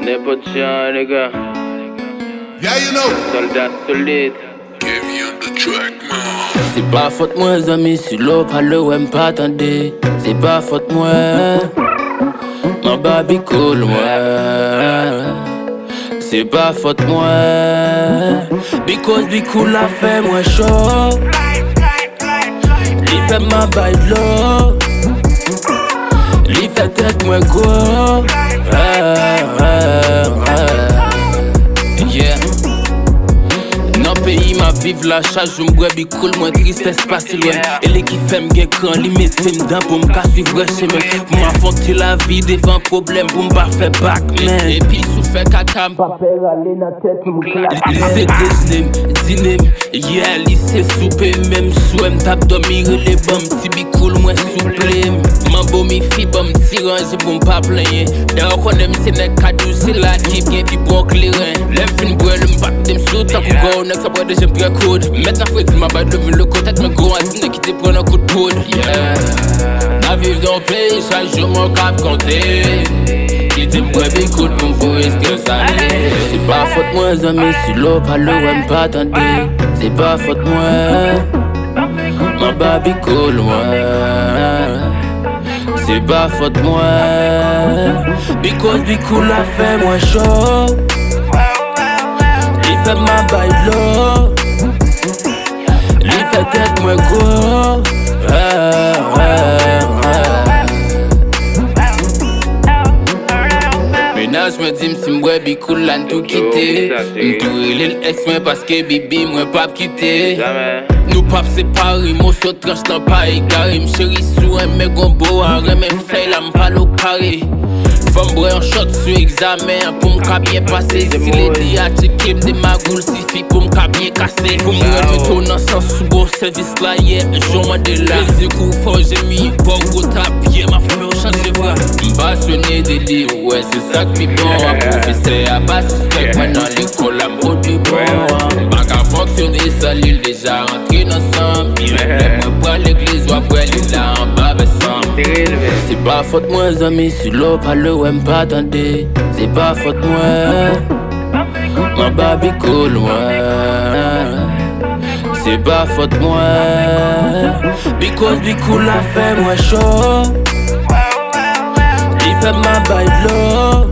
N'importe chien, les gars. Yeah, you know. Soldat solide. C'est pas faute moi, amis, si l'eau parle, ouais, m'pas attendez. C'est pas faute moi, ma baby cool, moi. C'est pas faute moi, because be cool la fait moins chaud. Li fait ma baille de l'eau, li fait tête moins gros. Yeah. Dans pays ma vive la charge, je m'bois bi cool, moins tristesse pas si loin. Et les qui fait m'gay quand li mette m'dans pour m'ka suivre chemin. Pour m'affronter la vie devant problème, pour m'pas faire back man. Et puis sous fait caca m'pas faire aller dans tête m'claque. Lycée déjeuner, dîner, yeah, lycée souper, même souhait m'tape dormir les bombes, si bi cool moins souple. M'en mi fi bon m'tirange pour m'pas plaigner. D'ailleurs qu'on aime c'est net cadeau, c'est la type bien puis bon clairin. Lève une boîte, m'pas dem sous ta coucou. Ça boit de j'aime bien code. Maintenant faut que ma balle le côté tête me go à qui te prend un coup de poudre. Yeah. Ma vie dans le pays, chaque jour mon cap compté. Qui te prend bien coup de mon fou, est-ce que ça l'est? C'est pas faute moi, amis, si l'eau parle, ouais, m'pas attendez. C'est pas faute moi, ma baby cool, moi. C'est pas faute moi, because be cool la fait moins chaud. Li fait ma baille de l'eau, li fait tête moins gros. Maintenant je me dis m'si m'bois bi cool là tout quitter. M'tourer l'ex mais parce que bibi moi pas quitter. Nous pas séparés, mon saut tranche dans pas égaré. M'chéri sous un mec gombo, un remède fait la m'parle au carré. Femme boire un shot sur examen pour m'ka bien passer. Si les dia checker m'de magoul suffit pour m'ka bien casser. Pour m'rendre tout dans sens sous bon service là hier, jour moi de là. Les coups fort j'ai mis bon gros tapier, ma fleur change de voix. M'passionné des livres, ouais c'est ça que mi bon. A professeur à bas suspect, moi dans l'école à m'au du bon. Pas qu'à fonctionner ça l'île déjà rentré dans son mille. Moi pour l'église ou après l'île là en bas versant. C'est pas faute moi amis, si l'eau parle ouais m'pas attendez. C'est pas faute moi, ma baby cool moi. C'est pas faute moi, because be cool la fait moins chaud. Li fait ma baille de l'eau,